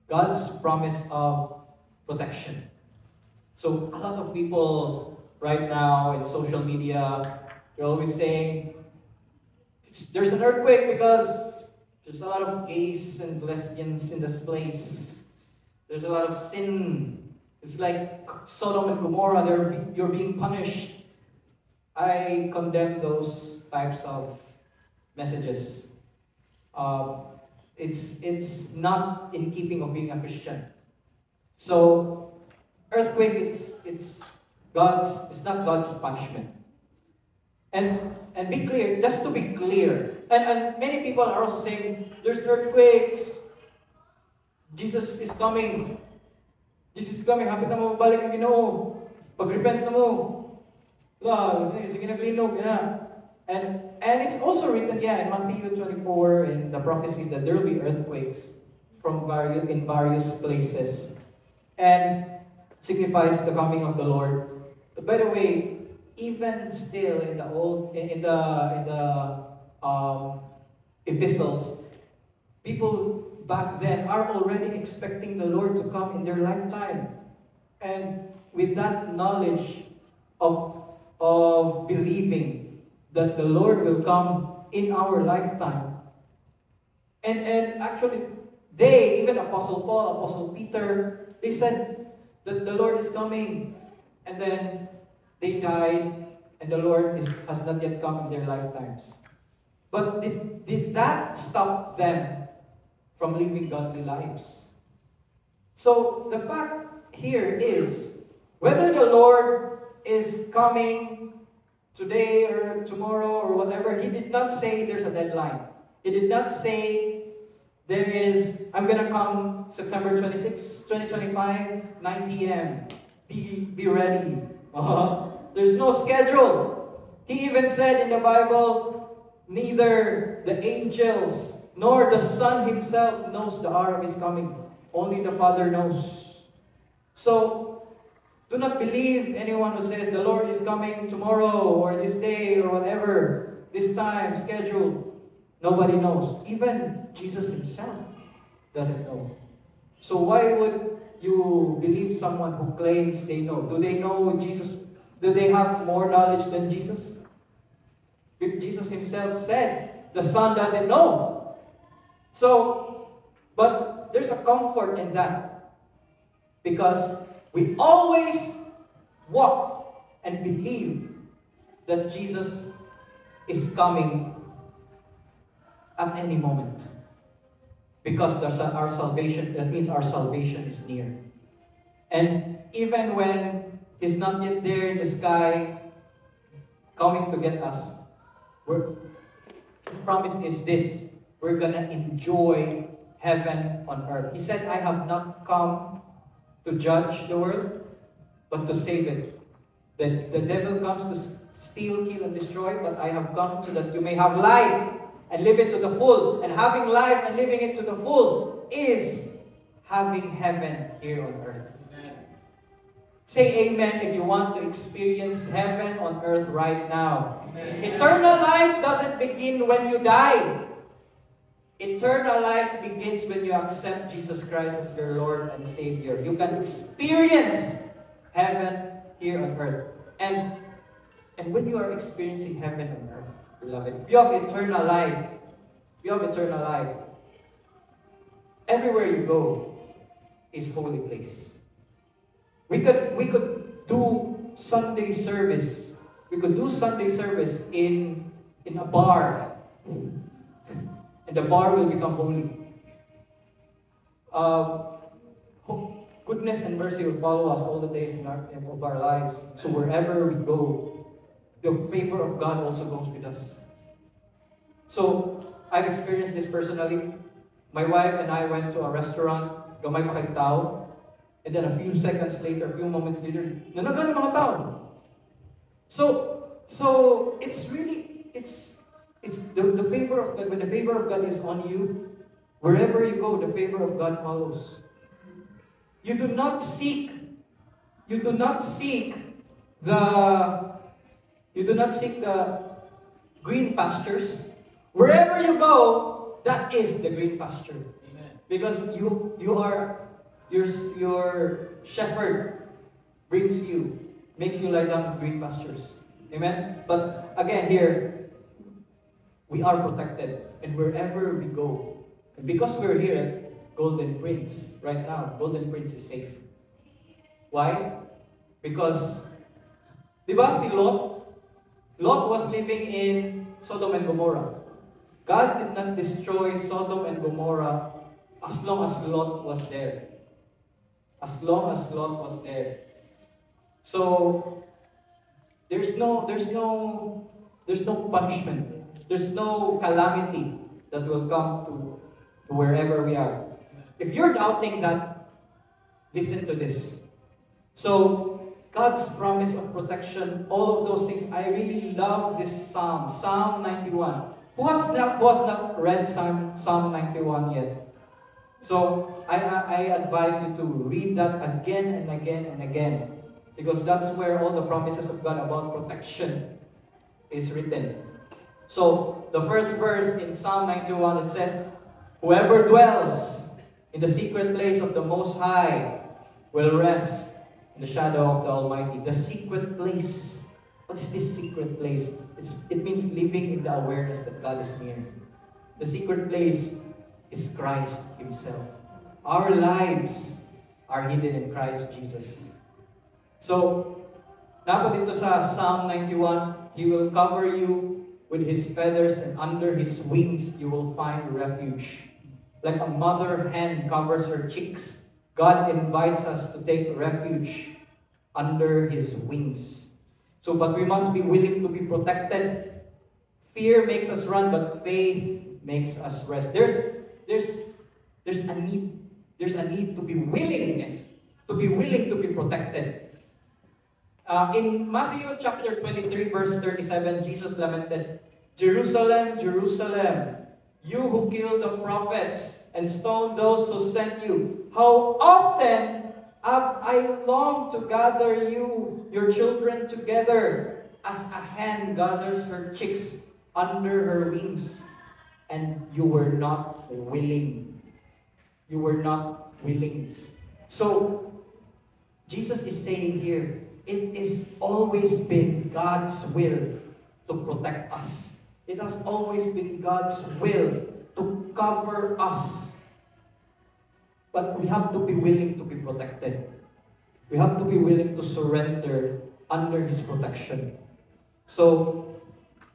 God's promise of protection. So a lot of people right now in social media, they're always saying, there's an earthquake because there's a lot of gays and lesbians in this place. There's a lot of sin. It's like Sodom and Gomorrah, you're being punished. I condemn those types of messages. It's not in keeping of being a Christian. So earthquake, it's not God's punishment. And be clear, just to be clear. And many people are also saying, there's earthquakes. Jesus is coming. Jesus is coming. Hapit na mo balik ang Ginoo. Pag-repent na mo. Sige naglinog. Yeah. And it's also written, in Matthew 24, in the prophecies, that there will be earthquakes in various places. And signifies the coming of the Lord. But by the way, even still in the epistles, people back then are already expecting the Lord to come in their lifetime. And with that knowledge of believing that the Lord will come in our lifetime. And actually, even Apostle Paul, Apostle Peter, they said that the Lord is coming. And then they died, and the Lord has not yet come in their lifetimes. But did that stop them from living godly lives? So the fact here is, whether the Lord is coming today or tomorrow or whatever, He did not say there's a deadline. He did not say I'm going to come September 26, 2025, 9 p.m. Be ready. There's no schedule. He even said in the Bible, neither the angels nor the Son Himself knows the hour of His coming. Only the Father knows. So, do not believe anyone who says the Lord is coming tomorrow or this day or whatever, this time, schedule. Nobody knows. Even Jesus Himself doesn't know. So why would you believe someone who claims they know? Do they know Jesus? Do they have more knowledge than Jesus? Jesus Himself said, the Son doesn't know. So, but there's a comfort in that. Because we always walk and believe that Jesus is coming at any moment. Because there's our salvation, that means our salvation is near. And even when He's not yet there in the sky, coming to get us, His promise is this: we're gonna enjoy heaven on earth. He said, I have not come to judge the world, but to save it. The devil comes to steal, kill, and destroy, but I have come so that you may have life and live it to the full. And having life and living it to the full is having heaven here on earth. Amen. Say amen if you want to experience heaven on earth right now. Amen. Eternal life doesn't begin when you die. Eternal life begins when you accept Jesus Christ as your Lord and Savior. You can experience heaven here on earth. And when you are experiencing heaven on earth, beloved, if you have eternal life, everywhere you go is holy place. We could do Sunday service. We could do Sunday service in a bar. And the bar will become holy. Goodness and mercy will follow us all the days of our lives. So wherever we go, the favor of God also goes with us. So, I've experienced this personally. My wife and I went to a restaurant, gamay pa kay tao, and then a few seconds later, a few moments later, nanagan ng mga tao. So it's really, it's the favor of God. When the favor of God is on you, wherever you go, the favor of God follows. You do not seek the green pastures. Wherever you go, that is the green pasture. Amen. Because you are your shepherd brings you, makes you lie down in green pastures. Amen? But again here, we are protected. And wherever we go, and because we're here at Golden Prince, right now, Golden Prince is safe. Why? Because, di ba si Lot? Lot was living in Sodom and Gomorrah. God did not destroy Sodom and Gomorrah as long as Lot was there. As long as Lot was there. So there's no punishment. There's no calamity that will come to wherever we are. If you're doubting that, listen to this. So God's promise of protection, all of those things. I really love this Psalm, Psalm 91. Who has not read Psalm 91 yet? So I advise you to read that again and again and again, because that's where all the promises of God about protection is written. So the first verse in Psalm 91, it says, "Whoever dwells in the secret place of the Most High will rest in the shadow of the Almighty." The secret place. What is this secret place? It means living in the awareness that God is near. The secret place is Christ Himself. Our lives are hidden in Christ Jesus. So, dapat dito sa Psalm 91, He will cover you with His feathers, and under His wings you will find refuge. Like a mother hen covers her chicks, God invites us to take refuge under His wings. So, but we must be willing to be protected. Fear makes us run, but faith makes us rest. There's a need. There's a need to be willingness, to be willing to be protected. In Matthew chapter 23, verse 37, Jesus lamented, "Jerusalem, Jerusalem, you who killed the prophets and stoned those who sent you, how often have I longed to gather you, your children, together, as a hen gathers her chicks under her wings, and you were not willing." You were not willing. So, Jesus is saying here, it is always been God's will to protect us. It has always been God's will to cover us. But we have to be willing to be protected. We have to be willing to surrender under His protection. So,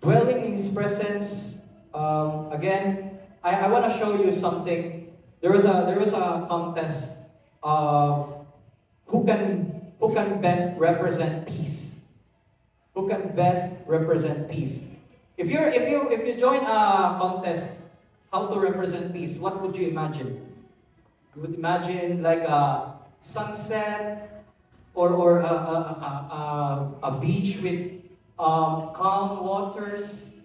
dwelling in His presence, again, I want to show you something. There was a contest of who can best represent peace. Who can best represent peace? If you join a contest, how to represent peace, what would you imagine? You would imagine like a sunset, or a beach with calm waters,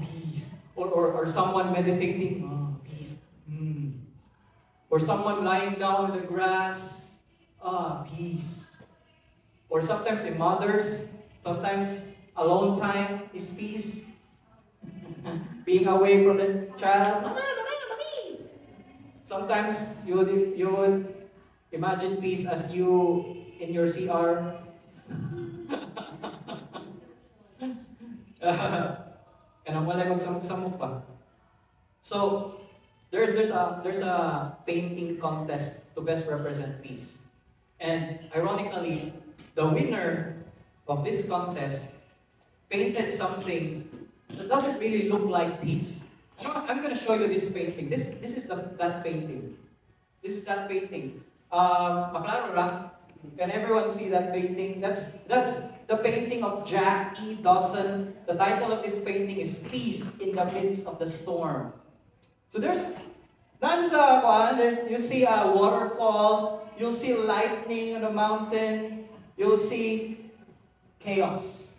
peace, or someone meditating, peace. Or someone lying down in the grass, peace. Or sometimes in mothers, sometimes alone time is peace. Being away from the child, "Mama, mama, mommy." Sometimes you would imagine peace as you in your CR. And ang walay magsamok-samok pa. So, there's a painting contest to best represent peace. And ironically, the winner of this contest painted something that doesn't really look like peace. I'm going to show you this painting. This is that painting. This is that painting. Maklaro ra? Can everyone see that painting? That's the painting of Jack E. Dawson. The title of this painting is "Peace in the Midst of the Storm." So there's not just you'll see a waterfall, you'll see lightning on the mountain, you'll see chaos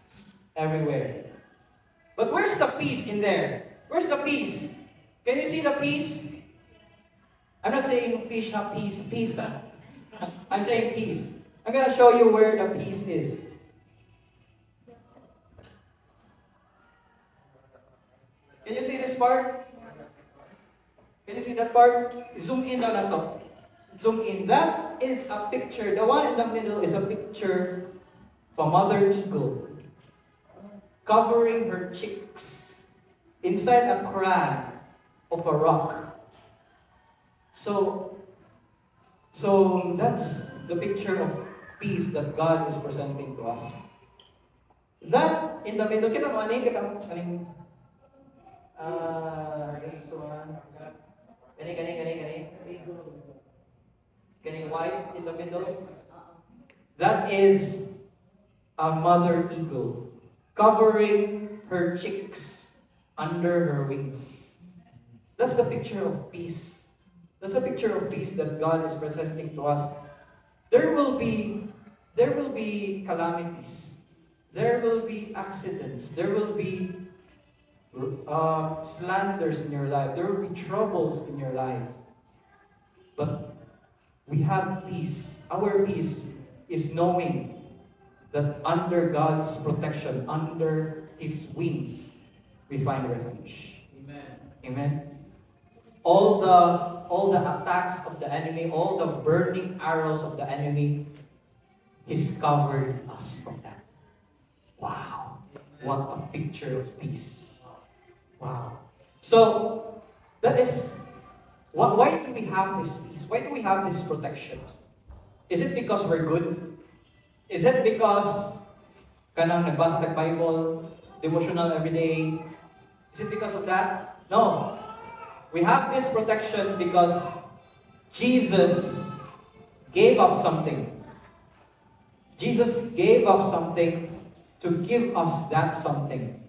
everywhere. But where's the peace in there? Where's the peace? Can you see the peace? I'm not saying fish have peace, but I'm saying peace. I'm going to show you where the peace is. Can you see this part? Can you see that part? Zoom in daw na to. Zoom in. That is a picture. The one in the middle is a picture of a mother eagle covering her chicks inside a crag of a rock. So that's the picture of peace that God is presenting to us. That in the middle, this one. Kani white in the middle. That is a mother eagle covering her chicks under her wings. That's the picture of peace. That's the picture of peace that God is presenting to us. There will be calamities. There will be accidents. There will be slanders in your life. There will be troubles in your life. But we have peace. Our peace is knowing that under God's protection, under His wings, we find refuge. Amen. Amen. All the attacks of the enemy, all the burning arrows of the enemy, He's covered us from that. Wow. What a picture of peace. Wow. So, that is, why do we have this peace? Why do we have this protection? Is it because we're good? Is it because kanang nagbasa ng Bible, devotional every day? Is it because of that? No. We have this protection because Jesus gave up something. Jesus gave up something to give us that something.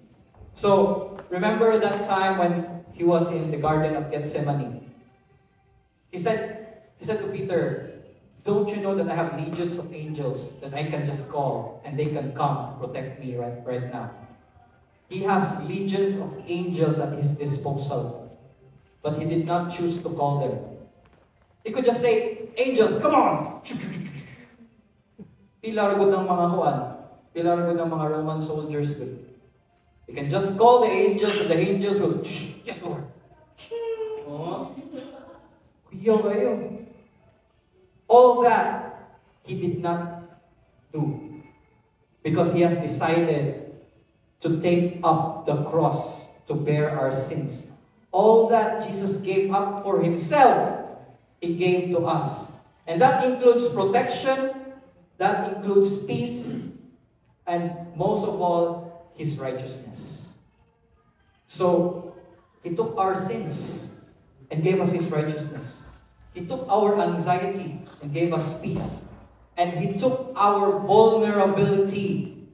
So, remember that time when He was in the Garden of Gethsemane? He said to Peter, don't you know that I have legions of angels that I can just call and they can come and protect me right now? He has legions of angels at His disposal, but He did not choose to call them. He could just say, angels, come on! Pila ragod ng mga kuan, pila ragod ng mga Roman soldiers good. You can just call the angels and the angels will, yes Lord. Oh. Kuyaw kayo. All that He did not do because He has decided to take up the cross to bear our sins. All that Jesus gave up for Himself, He gave to us. And that includes protection, that includes peace, and most of all, His righteousness. So, He took our sins and gave us His righteousness. He took our anxiety and gave us peace. And He took our vulnerability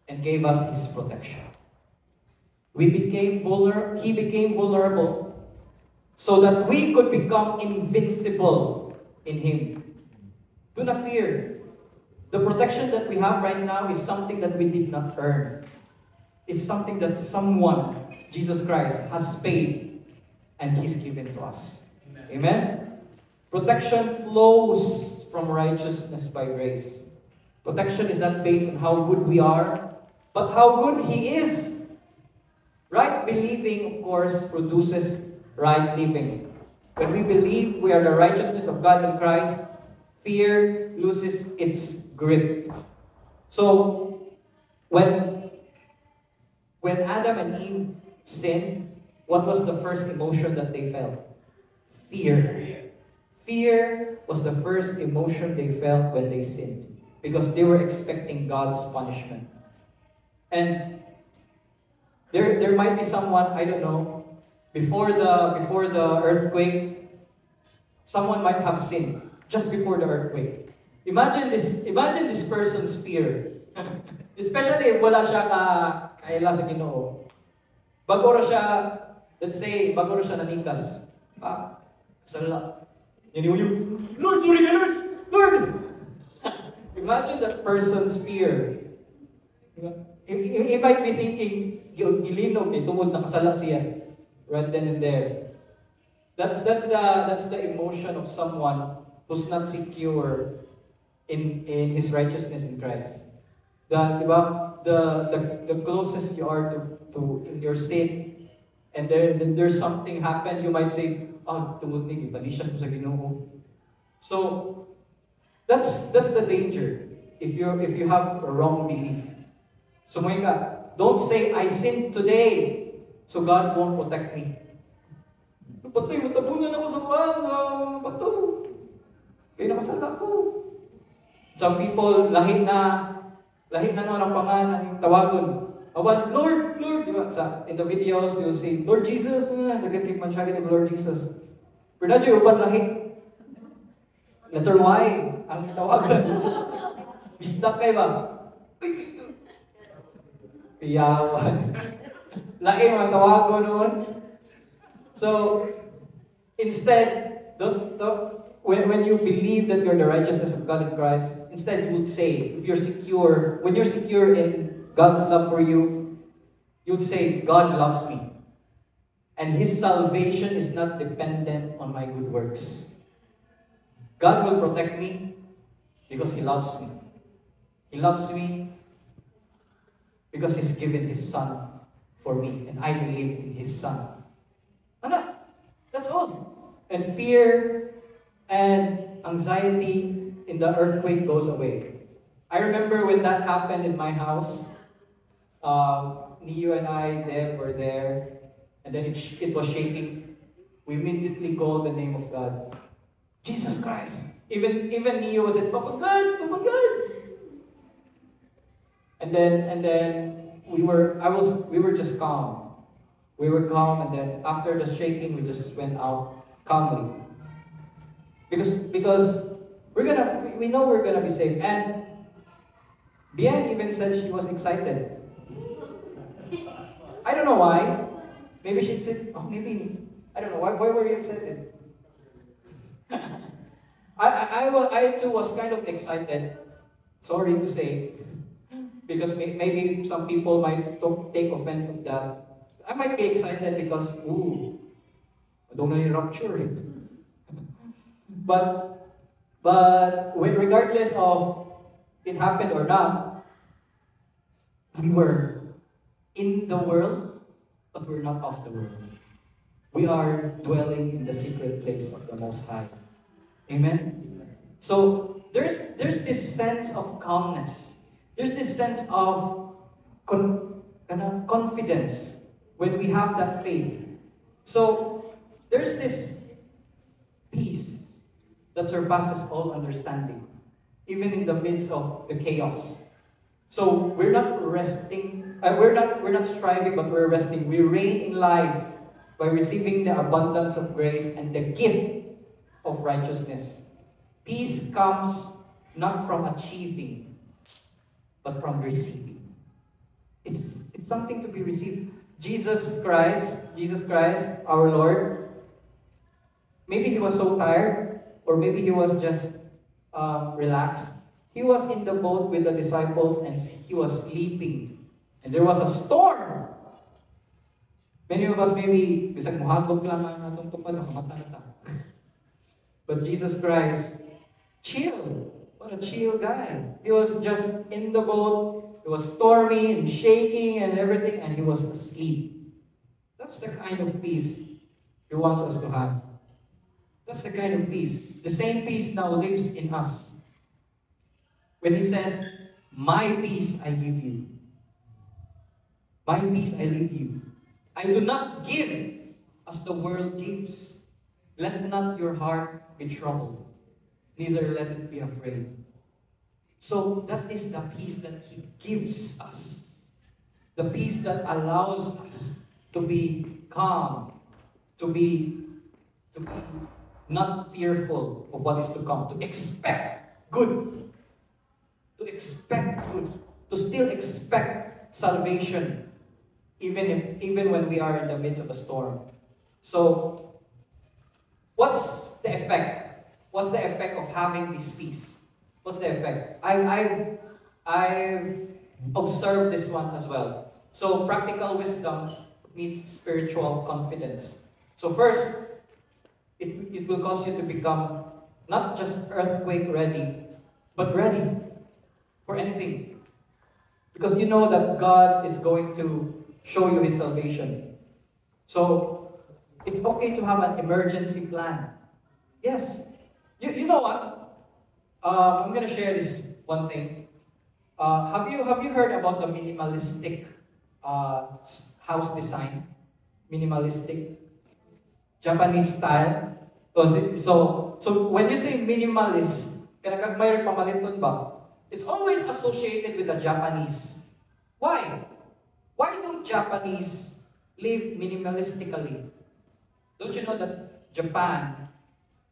and gave us His protection. He became vulnerable so that we could become invincible in Him. Do not fear. The protection that we have right now is something that we did not earn. It's something that someone, Jesus Christ, has paid and He's given to us. Amen? Protection flows from righteousness by grace. Protection is not based on how good we are, but how good He is. Right believing, of course, produces right living. When we believe we are the righteousness of God in Christ, fear loses its grip. So, when Adam and Eve sinned, what was the first emotion that they felt? Fear. Fear was the first emotion they felt when they sinned, because they were expecting God's punishment. And there might be someone, I don't know, before the earthquake, someone might have sinned just before the earthquake. Imagine this person's fear. Especially if wala siya kaila sa Ginoo. Bago ra siya, let's say, bago ra siya nanikas. Sala. Yung, Lord, sorry ka, Lord! Imagine that person's fear. He might be thinking, gilinog, tungod nakasala siya. Right then and there. That's the emotion of someone who's not secure in his righteousness in Christ. The closest you are to in your sin, and then there's something happen, you might say, tungod ni gipanisyan ko sa Ginoo. So that's the danger if you have a wrong belief. So mo nga, don't say I sinned today, so God won't protect me. Patoy, matabunan ako sa bato. Kaya nakasala ko. Some people, lahi na no ang pangalan, tawagon. Awan, Lord, di ba? In the videos, you'll see, Lord Jesus, nagatik man siya ng Lord Jesus. Pero na dyan, uban lahi. Letter Y, ang tawagan. Bistak kayo ba? Piyawan. Lahi mga tawagon noon. So, instead, when you believe that you're the righteousness of God in Christ, instead you would say, when you're secure in God's love for you, you'd say, God loves me. And His salvation is not dependent on my good works. God will protect me because He loves me. He loves me because He's given His Son for me, and I believe in His Son. That's all. And fear and anxiety in the earthquake goes away. I remember when that happened in my house. Neo and I, Deb, were there, and then it was shaking. We immediately called the name of God, Jesus Christ. Even Neo was like, Papa God. And then we were just calm. We were calm, and then after the shaking, we just went out calmly. Because we know we're gonna be safe. And Bien even said she was excited. I don't know why. Maybe she said, I don't know, why were you excited? I too was kind of excited, sorry to say, because maybe some people might take offense of that. I might be excited because, I don't know yung rupture. But regardless of it happened or not, we were in the world, but we're not of the world. We are dwelling in the secret place of the Most High. Amen? So, there's this sense of calmness. There's this sense of confidence when we have that faith. So, there's this peace that surpasses all understanding, even in the midst of the chaos. So, we're not resting. We're not striving, but we're resting. We reign in life by receiving the abundance of grace and the gift of righteousness. Peace comes not from achieving, but from receiving. It's something to be received. Jesus Christ, our Lord, maybe He was so tired, or maybe He was just relaxed. He was in the boat with the disciples and He was sleeping. And there was a storm. Many of us maybe, bisag muhagog lang ang atong tupad, makamata na ta. But Jesus Christ, chill. What a chill guy. He was just in the boat. It was stormy and shaking and everything, and He was asleep. That's the kind of peace He wants us to have. That's the kind of peace. The same peace now lives in us. When He says, my peace I give you. My peace I leave you. I do not give as the world gives. Let not your heart be troubled, neither let it be afraid. So that is the peace that He gives us. The peace that allows us to be calm, to be not fearful of what is to come, to expect good, to still expect salvation, even when we are in the midst of a storm. So, what's the effect? What's the effect of having this peace? What's the effect? I've observed this one as well. So, practical wisdom meets spiritual confidence. So first, it will cause you to become not just earthquake ready, but ready for anything. Because you know that God is going to show you His salvation. So, It's okay to have an emergency plan. Yes. You know what? I'm gonna share this one thing. Have you heard about the minimalistic house design? Minimalistic Japanese style. So when you say minimalist, kanang mayroon pamaliton ba? It's always associated with the Japanese. Why? Why do Japanese live minimalistically? Don't you know that Japan,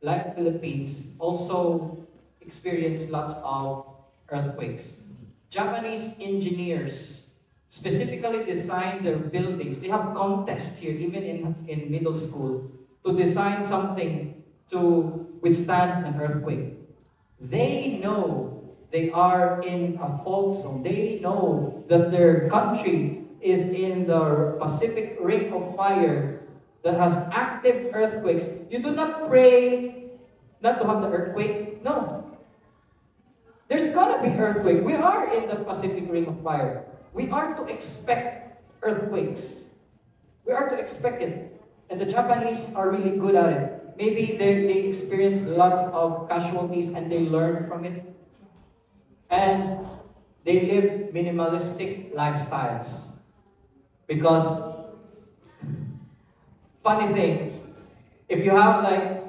like Philippines, also experience lots of earthquakes? Japanese engineers specifically design their buildings. They have contests here, even in middle school, to design something to withstand an earthquake. They know they are in a fault zone. They know that their country is in the Pacific Ring of Fire that has active earthquakes. You do not pray not to have the earthquake. No. There's gonna be earthquake. We are in the Pacific Ring of Fire. We are to expect earthquakes. We are to expect it. And the Japanese are really good at it. Maybe they experience lots of casualties and they learn from it. And they live minimalistic lifestyles. Because, funny thing, if you have like,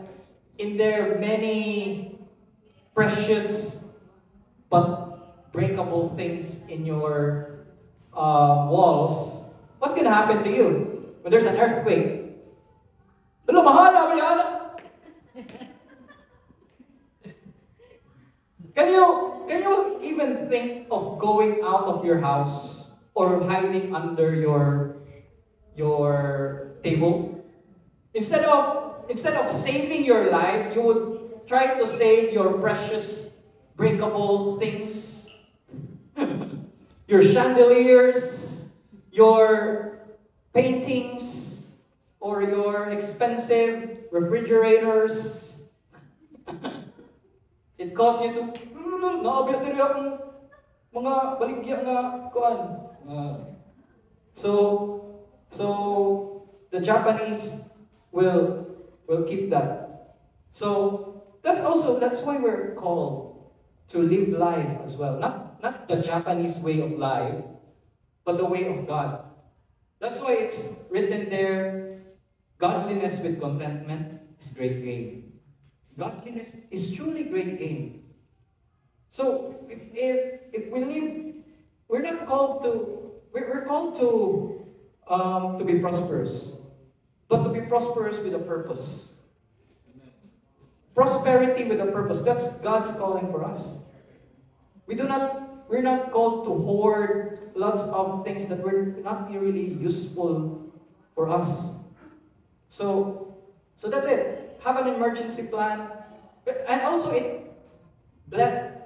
in there many precious but breakable things in your walls, what's going to happen to you when there's an earthquake? Can you even think of going out of your house or hiding under your table? Instead of saving your life, you would try to save your precious breakable things. Your chandeliers, your paintings, or your expensive refrigerators. It caused you to naabot diri akong mga baligya nga kuan. So the Japanese will keep that. So that's why we're called to live life as well. Not the Japanese way of life, but the way of God. That's why it's written there, godliness with contentment is great gain. Godliness is truly great gain. So if we live, we're called to be prosperous, but to be prosperous with a purpose. Prosperity with a purpose. That's God's calling for us. We're not called to hoard lots of things that were not really useful for us. So that's it. Have an emergency plan. And also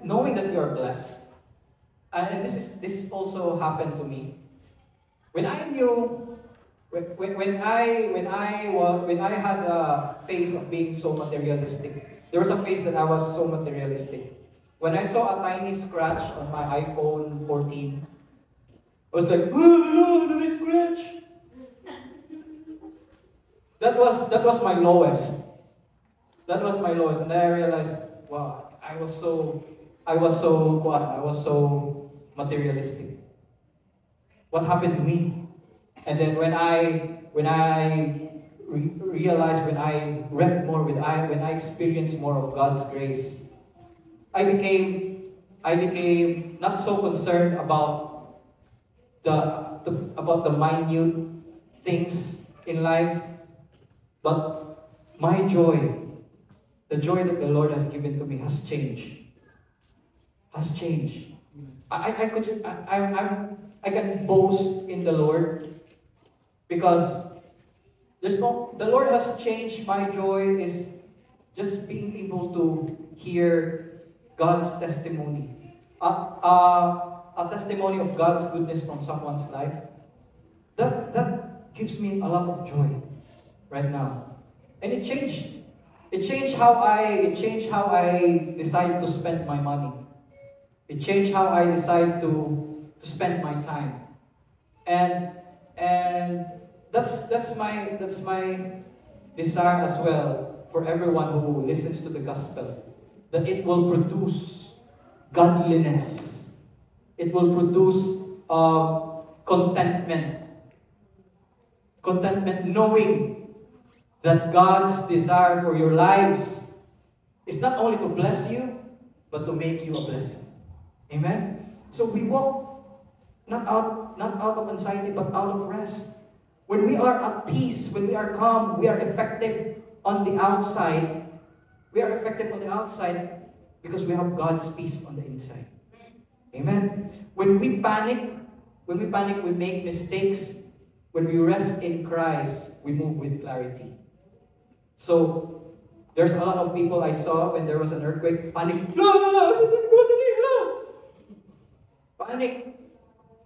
knowing that you are blessed. And this also happened to me. When I had a phase of being so materialistic, there was a phase that I was so materialistic. When I saw a tiny scratch on my iPhone 14, I was like, oh, no, scratch. That was my lowest. That was my lowest, and I realized, wow, I was so materialistic. What happened to me? And then when I realized, when I read more, when I experienced more of God's grace, I became not so concerned about the minute things in life, but my joy, the joy that the Lord has given to me, has changed. I can boast in the Lord because the Lord has changed. My joy is just being able to hear God's testimony, a testimony of God's goodness from someone's life. That gives me a lot of joy right now, and it changed. It changed how I decide to spend my money. It changed how I decide to spend my time, and that's my desire as well for everyone who listens to the gospel that it will produce godliness. It will produce contentment. Contentment, knowing that God's desire for your lives is not only to bless you, but to make you a blessing. Amen? So we walk not out of anxiety, but out of rest. When we are at peace, when we are calm, we are effective on the outside. We are effective on the outside because we have God's peace on the inside. Amen? When we panic, we make mistakes. When we rest in Christ, we move with clarity. So, there's a lot of people I saw when there was an earthquake, panic. Panic.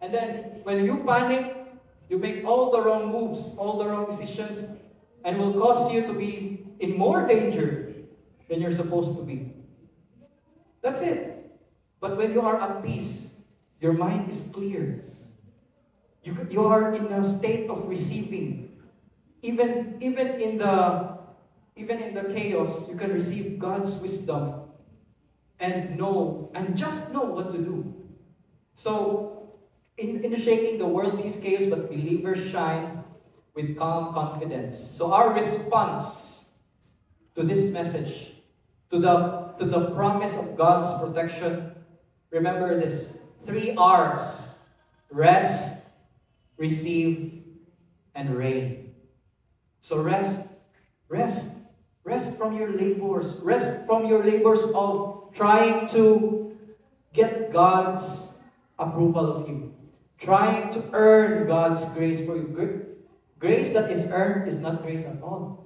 And then, when you panic, you make all the wrong moves, all the wrong decisions, and will cause you to be in more danger than you're supposed to be. That's it. But when you are at peace, your mind is clear. You are in a state of receiving. Even in the chaos, you can receive God's wisdom and just know what to do. So, in the shaking, the world sees chaos, but believers shine with calm confidence. So our response to this message, to the promise of God's protection, remember this: 3 R's: rest, receive, and reign. So rest from your labors. Rest from your labors of trying to get God's approval of you. Trying to earn God's grace for you. Grace that is earned is not grace at all.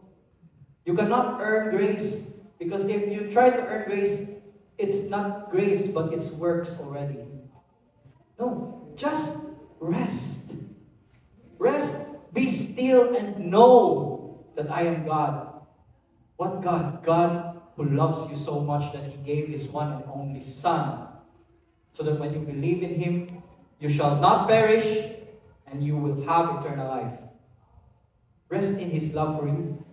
You cannot earn grace, because if you try to earn grace, it's not grace, but it's works already. No, just rest. Rest, be still, and know that I am God. What God? God who loves you so much that He gave His one and only Son, so that when you believe in Him, you shall not perish, and you will have eternal life. Rest in His love for you.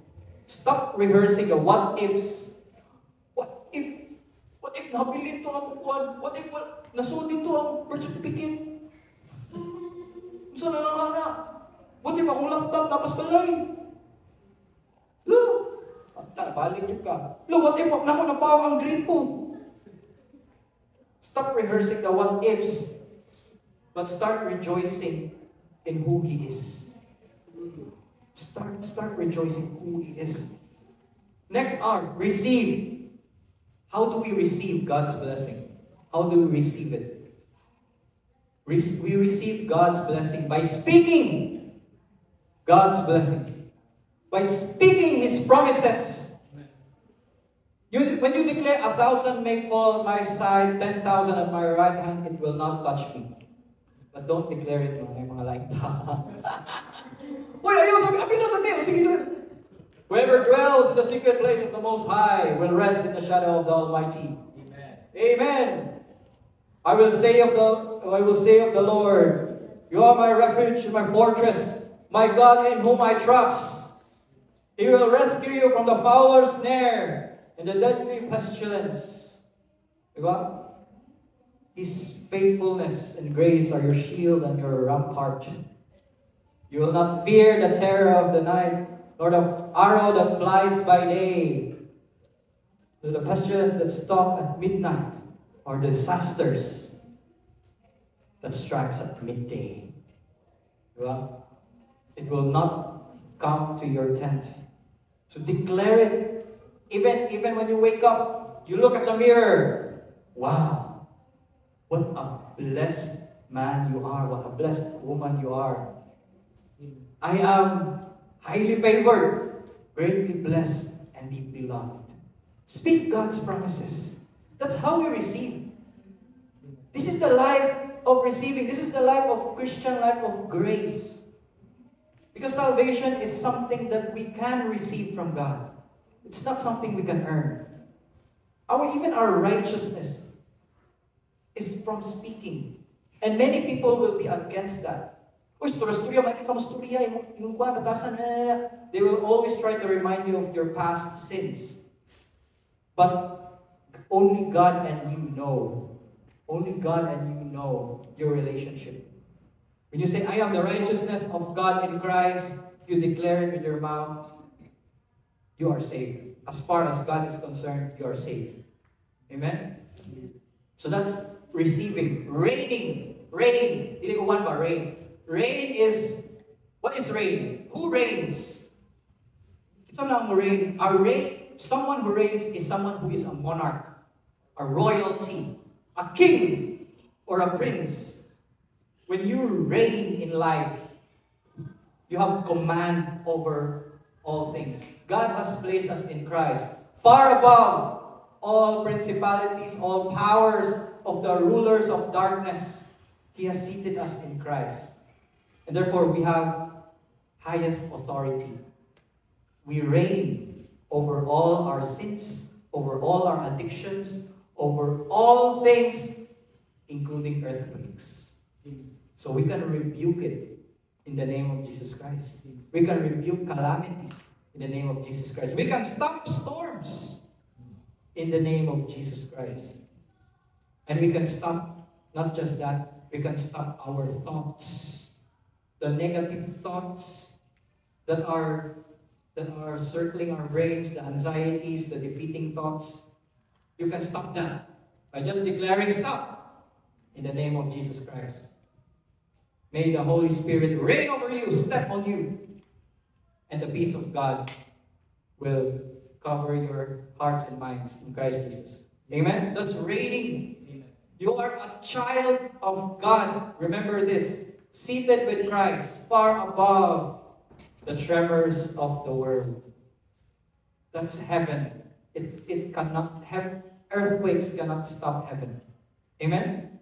Stop rehearsing the what ifs. What if nabilin to ang kuwan? What if nasudin to ang birth certificate? Saan na lang ana? What if akong laptop napas balay? Lo, balik yun ka. Lo, what if ako napaw ang grade po? Stop rehearsing the what ifs, but start rejoicing in who He is. Start rejoicing who He is. Next R, receive. How do we receive God's blessing? How do we receive it? We receive God's blessing by speaking God's blessing. By speaking His promises. When you declare 1,000 may fall at my side, 10,000 at my right hand, it will not touch me. But don't declare it, no? May mga like, uy, ayaw sabi, apila sabi, sige lang. Whoever dwells in the secret place of the Most High will rest in the shadow of the Almighty. Amen. Amen. I will say of the Lord, you are my refuge and my fortress, my God in whom I trust. He will rescue you from the fowler's snare and the deadly pestilence. Diba? His faithfulness and grace are your shield and your rampart. You will not fear the terror of the night, nor the arrow that flies by day, nor the pestilence that stalks at midnight, or the disasters that strikes at midday. Well, it will not come to your tent. So declare it. Even when you wake up, you look at the mirror. Wow, what a blessed man you are. What a blessed woman you are. I am highly favored, greatly blessed, and deeply loved. Speak God's promises. That's how we receive. This is the life of receiving. This is the life of Christian life of grace. Because salvation is something that we can receive from God. It's not something we can earn. Even our righteousness is from speaking. And many people will be against that. Uy, storya, may kita mo storya, yung kuha, batasan, they will always try to remind you of your past sins. But only God and you know. Only God and you know your relationship. When you say, I am the righteousness of God in Christ, if you declare it with your mouth, you are saved. As far as God is concerned, you are saved. Amen? So that's receiving. Reigning. Reign. Dili ko one ba? Reign. Reign is, what is reign? Who reigns? Someone who reigns. Someone who reigns is someone who is a monarch, a royalty, a king, or a prince. When you reign in life, you have command over all things. God has placed us in Christ, far above all principalities, all powers of the rulers of darkness. He has seated us in Christ. And therefore, we have highest authority. We reign over all our sins, over all our addictions, over all things, including earthquakes. So we can rebuke it in the name of Jesus Christ. We can rebuke calamities in the name of Jesus Christ. We can stop storms in the name of Jesus Christ. And we can stop, not just that, we can stop our thoughts. The negative thoughts that are circling our brains, the anxieties, the defeating thoughts. You can stop that by just declaring stop in the name of Jesus Christ. May the Holy Spirit reign over you, step on you, and the peace of God will cover your hearts and minds in Christ Jesus. Amen? That's reigning. Amen. You are a child of God. Remember this. Seated with Christ, far above the tremors of the world. That's heaven. It cannot have, earthquakes cannot stop heaven. Amen?